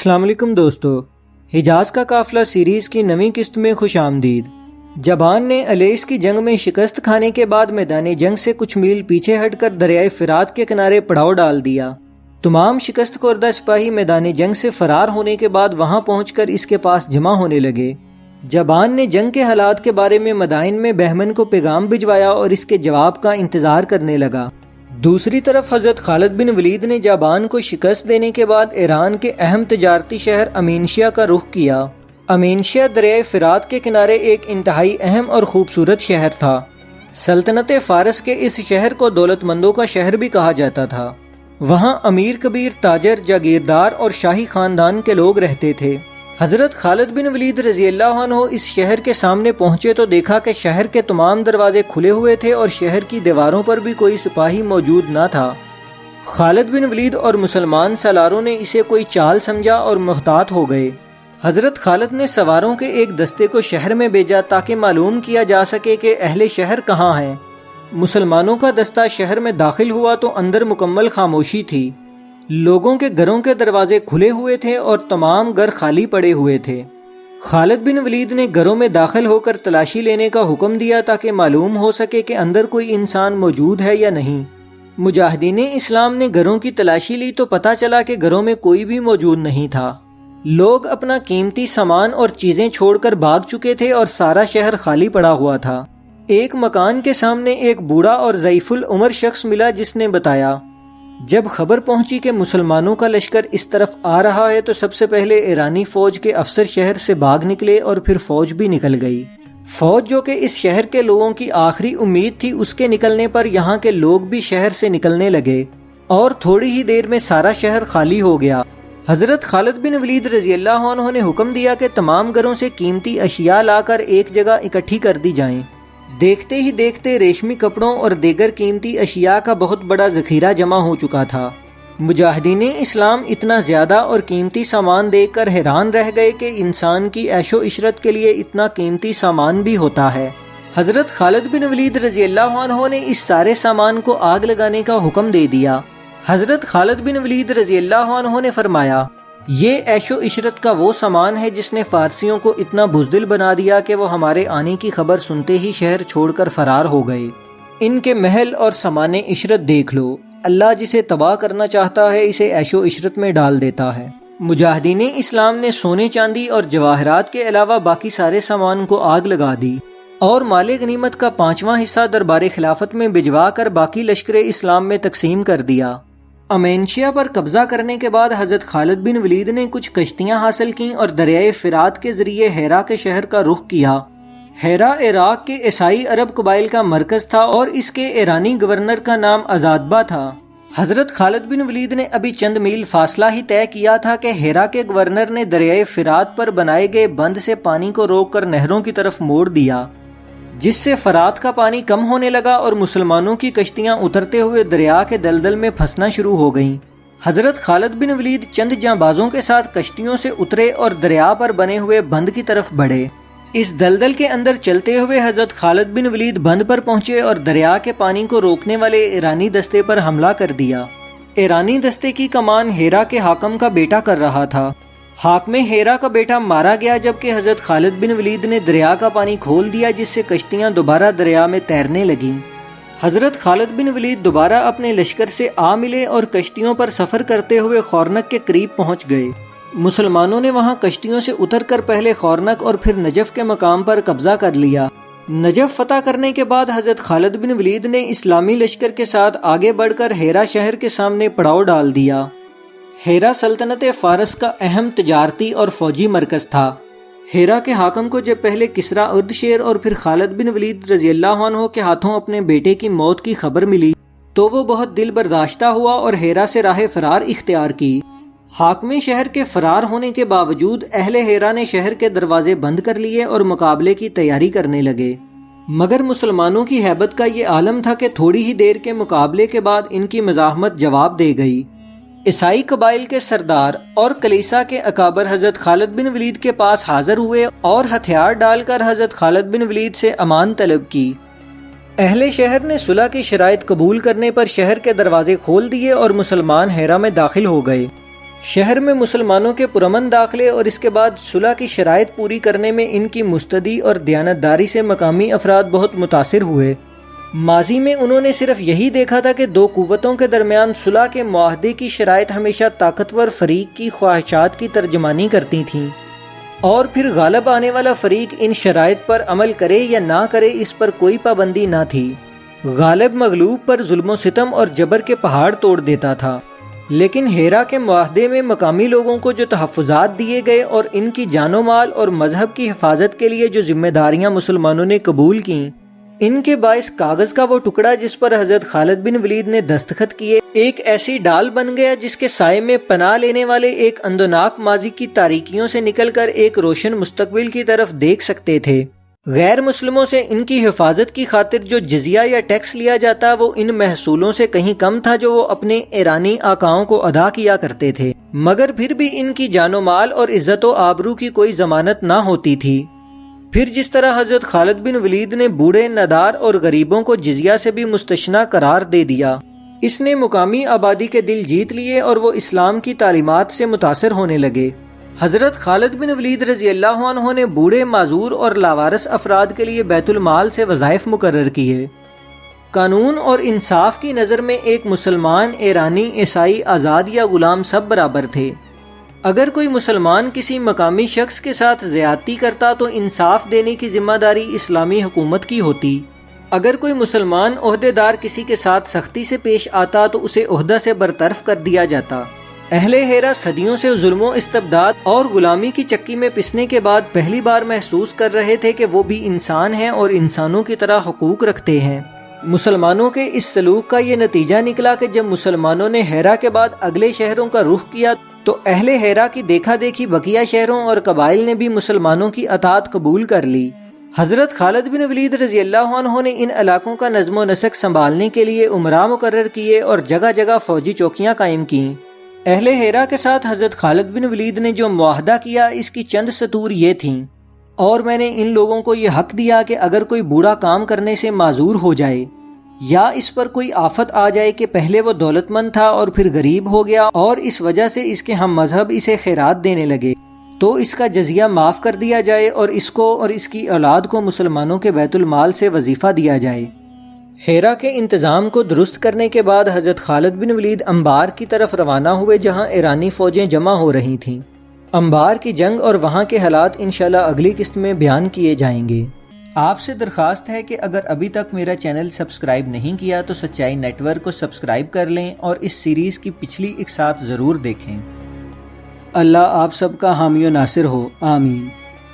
السلام علیکم دوستو، حجاز کا قافلہ سیریز کی نویں قسط میں خوش آمدید۔ جبان نے الیس کی جنگ میں شکست کھانے کے بعد میدان جنگ سے کچھ میل پیچھے ہٹ کر دریائے فرات کے کنارے پڑاؤ ڈال دیا۔ تمام شکست خوردہ سپاہی میدان جنگ سے فرار ہونے کے بعد وہاں پہنچ کر اس کے پاس جمع ہونے لگے۔ جبان نے جنگ کے حالات کے بارے میں مدائن میں بہمن کو پیغام بھجوایا اور اس کے جواب کا انتظار کرنے لگا۔ دوسری طرف حضرت خالد بن ولید نے جابان کو شکست دینے کے بعد ایران کے اہم تجارتی شہر امینشیا کا رخ کیا۔ امینشیا دریائے فرات کے کنارے ایک انتہائی اہم اور خوبصورت شہر تھا۔ سلطنت فارس کے اس شہر کو دولت مندوں کا شہر بھی کہا جاتا تھا۔ وہاں امیر کبیر، تاجر، جاگیردار اور شاہی خاندان کے لوگ رہتے تھے۔ حضرت خالد بن ولید رضی اللہ عنہ اس شہر کے سامنے پہنچے تو دیکھا کہ شہر کے تمام دروازے کھلے ہوئے تھے اور شہر کی دیواروں پر بھی کوئی سپاہی موجود نہ تھا۔ خالد بن ولید اور مسلمان سالاروں نے اسے کوئی چال سمجھا اور محتاط ہو گئے۔ حضرت خالد نے سواروں کے ایک دستے کو شہر میں بھیجا تاکہ معلوم کیا جا سکے کہ اہل شہر کہاں ہیں۔ مسلمانوں کا دستہ شہر میں داخل ہوا تو اندر مکمل خاموشی تھی۔ لوگوں کے گھروں کے دروازے کھلے ہوئے تھے اور تمام گھر خالی پڑے ہوئے تھے۔ خالد بن ولید نے گھروں میں داخل ہو کر تلاشی لینے کا حکم دیا تاکہ معلوم ہو سکے کہ اندر کوئی انسان موجود ہے یا نہیں۔ مجاہدین اسلام نے گھروں کی تلاشی لی تو پتہ چلا کہ گھروں میں کوئی بھی موجود نہیں تھا۔ لوگ اپنا قیمتی سامان اور چیزیں چھوڑ کر بھاگ چکے تھے اور سارا شہر خالی پڑا ہوا تھا۔ ایک مکان کے سامنے ایک بوڑھا اور ضعیف العمر شخص ملا جس نے بتایا، جب خبر پہنچی کہ مسلمانوں کا لشکر اس طرف آ رہا ہے تو سب سے پہلے ایرانی فوج کے افسر شہر سے بھاگ نکلے اور پھر فوج بھی نکل گئی۔ فوج جو کہ اس شہر کے لوگوں کی آخری امید تھی، اس کے نکلنے پر یہاں کے لوگ بھی شہر سے نکلنے لگے اور تھوڑی ہی دیر میں سارا شہر خالی ہو گیا۔ حضرت خالد بن ولید رضی اللہ عنہ نے حکم دیا کہ تمام گھروں سے قیمتی اشیاء لا کر ایک جگہ اکٹھی کر دی جائیں۔ دیکھتے ہی دیکھتے ریشمی کپڑوں اور دیگر قیمتی اشیاء کا بہت بڑا ذخیرہ جمع ہو چکا تھا۔ مجاہدین اسلام اتنا زیادہ اور قیمتی سامان دیکھ کر حیران رہ گئے کہ انسان کی عیش و عشرت کے لیے اتنا قیمتی سامان بھی ہوتا ہے۔ حضرت خالد بن ولید رضی اللہ عنہ نے اس سارے سامان کو آگ لگانے کا حکم دے دیا۔ حضرت خالد بن ولید رضی اللہ عنہ نے فرمایا، یہ عیش و عشرت کا وہ سامان ہے جس نے فارسیوں کو اتنا بزدل بنا دیا کہ وہ ہمارے آنے کی خبر سنتے ہی شہر چھوڑ کر فرار ہو گئے۔ ان کے محل اور سامان عشرت دیکھ لو، اللہ جسے تباہ کرنا چاہتا ہے اسے عیش و عشرت میں ڈال دیتا ہے۔ مجاہدین اسلام نے سونے چاندی اور جواہرات کے علاوہ باقی سارے سامان کو آگ لگا دی اور مال غنیمت کا 5واں حصہ دربار خلافت میں بھجوا کر باقی لشکر اسلام میں تقسیم کر دیا۔ امینشیا پر قبضہ کرنے کے بعد حضرت خالد بن ولید نے کچھ کشتیاں حاصل کیں اور دریائے فرات کے ذریعے ہیرا کے شہر کا رخ کیا۔ ہیرا عراق کے عیسائی عرب قبائل کا مرکز تھا اور اس کے ایرانی گورنر کا نام ازادبہ تھا۔ حضرت خالد بن ولید نے ابھی چند میل فاصلہ ہی طے کیا تھا کہ ہیرا کے گورنر نے دریائے فرات پر بنائے گئے بند سے پانی کو روک کر نہروں کی طرف موڑ دیا، جس سے فرات کا پانی کم ہونے لگا اور مسلمانوں کی کشتیاں اترتے ہوئے دریا کے دلدل میں پھنسنا شروع ہو گئیں۔ حضرت خالد بن ولید چند جانبازوں کے ساتھ کشتیوں سے اترے اور دریا پر بنے ہوئے بند کی طرف بڑھے۔ اس دلدل کے اندر چلتے ہوئے حضرت خالد بن ولید بند پر پہنچے اور دریا کے پانی کو روکنے والے ایرانی دستے پر حملہ کر دیا۔ ایرانی دستے کی کمان ہیرا کے حاکم کا بیٹا کر رہا تھا۔ حاکم ہیرا کا بیٹا مارا گیا جبکہ حضرت خالد بن ولید نے دریا کا پانی کھول دیا، جس سے کشتیاں دوبارہ دریا میں تیرنے لگیں۔ حضرت خالد بن ولید دوبارہ اپنے لشکر سے آ ملے اور کشتیوں پر سفر کرتے ہوئے خورنک کے قریب پہنچ گئے۔ مسلمانوں نے وہاں کشتیوں سے اتر کر پہلے خورنک اور پھر نجف کے مقام پر قبضہ کر لیا۔ نجف فتح کرنے کے بعد حضرت خالد بن ولید نے اسلامی لشکر کے ساتھ آگے بڑھ کر ہیرا شہر کے سامنے پڑاؤ ڈال دیا۔ ہیرا سلطنت فارس کا اہم تجارتی اور فوجی مرکز تھا۔ ہیرا کے حاکم کو جب پہلے کسرا اردشیر اور پھر خالد بن ولید رضی اللہ عنہ کے ہاتھوں اپنے بیٹے کی موت کی خبر ملی تو وہ بہت دل برداشتہ ہوا اور ہیرا سے راہ فرار اختیار کی۔ حاکم شہر کے فرار ہونے کے باوجود اہل ہیرا نے شہر کے دروازے بند کر لیے اور مقابلے کی تیاری کرنے لگے، مگر مسلمانوں کی ہیبت کا یہ عالم تھا کہ تھوڑی ہی دیر کے مقابلے کے بعد ان کی مزاحمت جواب دے گئی۔ عیسائی قبائل کے سردار اور کلیسا کے اکابر حضرت خالد بن ولید کے پاس حاضر ہوئے اور ہتھیار ڈال کر حضرت خالد بن ولید سے امان طلب کی۔ اہل شہر نے صلح کی شرائط قبول کرنے پر شہر کے دروازے کھول دیے اور مسلمان ہیرا میں داخل ہو گئے۔ شہر میں مسلمانوں کے پرامن داخلے اور اس کے بعد صلح کی شرائط پوری کرنے میں ان کی مستدی اور دیانتداری سے مقامی افراد بہت متاثر ہوئے۔ ماضی میں انہوں نے صرف یہی دیکھا تھا کہ دو قوتوں کے درمیان صلح کے معاہدے کی شرائط ہمیشہ طاقتور فریق کی خواہشات کی ترجمانی کرتی تھیں، اور پھر غالب آنے والا فریق ان شرائط پر عمل کرے یا نہ کرے اس پر کوئی پابندی نہ تھی۔ غالب مغلوب پر ظلم و ستم اور جبر کے پہاڑ توڑ دیتا تھا۔ لیکن ہیرا کے معاہدے میں مقامی لوگوں کو جو تحفظات دیے گئے اور ان کی جان و مال اور مذہب کی حفاظت کے لیے جو ذمہ داریاں مسلمانوں نے قبول کیں، ان کے باعث کاغذ کا وہ ٹکڑا جس پر حضرت خالد بن ولید نے دستخط کیے ایک ایسی ڈال بن گیا جس کے سائے میں پناہ لینے والے ایک اندوناک ماضی کی تاریکیوں سے نکل کر ایک روشن مستقبل کی طرف دیکھ سکتے تھے۔ غیر مسلموں سے ان کی حفاظت کی خاطر جو جزیہ یا ٹیکس لیا جاتا وہ ان محصولوں سے کہیں کم تھا جو وہ اپنے ایرانی آقاؤں کو ادا کیا کرتے تھے، مگر پھر بھی ان کی جان و مال اور عزت و آبرو کی کوئی ضمانت نہ ہوتی تھی۔ پھر جس طرح حضرت خالد بن ولید نے بوڑھے، نادار اور غریبوں کو جزیہ سے بھی مستثنی قرار دے دیا، اس نے مقامی آبادی کے دل جیت لیے اور وہ اسلام کی تعلیمات سے متاثر ہونے لگے۔ حضرت خالد بن ولید رضی اللہ عنہ نے بوڑھے، معذور اور لاوارث افراد کے لیے بیت المال سے وظائف مقرر کیے۔ قانون اور انصاف کی نظر میں ایک مسلمان، ایرانی، عیسائی، آزاد یا غلام سب برابر تھے۔ اگر کوئی مسلمان کسی مقامی شخص کے ساتھ زیادتی کرتا تو انصاف دینے کی ذمہ داری اسلامی حکومت کی ہوتی۔ اگر کوئی مسلمان عہدیدار کسی کے ساتھ سختی سے پیش آتا تو اسے عہدہ سے برطرف کر دیا جاتا۔ اہل ہیرا صدیوں سے ظلم و استبداد اور غلامی کی چکی میں پسنے کے بعد پہلی بار محسوس کر رہے تھے کہ وہ بھی انسان ہیں اور انسانوں کی طرح حقوق رکھتے ہیں۔ مسلمانوں کے اس سلوک کا یہ نتیجہ نکلا کہ جب مسلمانوں نے ہیرا کے بعد اگلے شہروں کا رخ کیا تو اہل ہیرا کی دیکھا دیکھی بقیہ شہروں اور قبائل نے بھی مسلمانوں کی اطاعت قبول کر لی۔ حضرت خالد بن ولید رضی اللہ عنہ نے ان علاقوں کا نظم و نسق سنبھالنے کے لیے امراء مقرر کیے اور جگہ جگہ فوجی چوکیاں قائم کیں۔ اہل ہیرا کے ساتھ حضرت خالد بن ولید نے جو معاہدہ کیا اس کی چند سطور یہ تھیں: اور میں نے ان لوگوں کو یہ حق دیا کہ اگر کوئی بوڑھا کام کرنے سے معذور ہو جائے یا اس پر کوئی آفت آ جائے کہ پہلے وہ دولت مند تھا اور پھر غریب ہو گیا اور اس وجہ سے اس کے ہم مذہب اسے خیرات دینے لگے، تو اس کا جزیہ معاف کر دیا جائے اور اس کو اور اس کی اولاد کو مسلمانوں کے بیت المال سے وظیفہ دیا جائے۔ ہیرا کے انتظام کو درست کرنے کے بعد حضرت خالد بن ولید انبار کی طرف روانہ ہوئے جہاں ایرانی فوجیں جمع ہو رہی تھیں۔ انبار کی جنگ اور وہاں کے حالات انشاءاللہ اگلی قسط میں بیان کیے جائیں گے۔ آپ سے درخواست ہے کہ اگر ابھی تک میرا چینل سبسکرائب نہیں کیا تو سچائی نیٹ ورک کو سبسکرائب کر لیں اور اس سیریز کی پچھلی اقساط ضرور دیکھیں۔ اللہ آپ سب کا حامی و ناصر ہو، آمین۔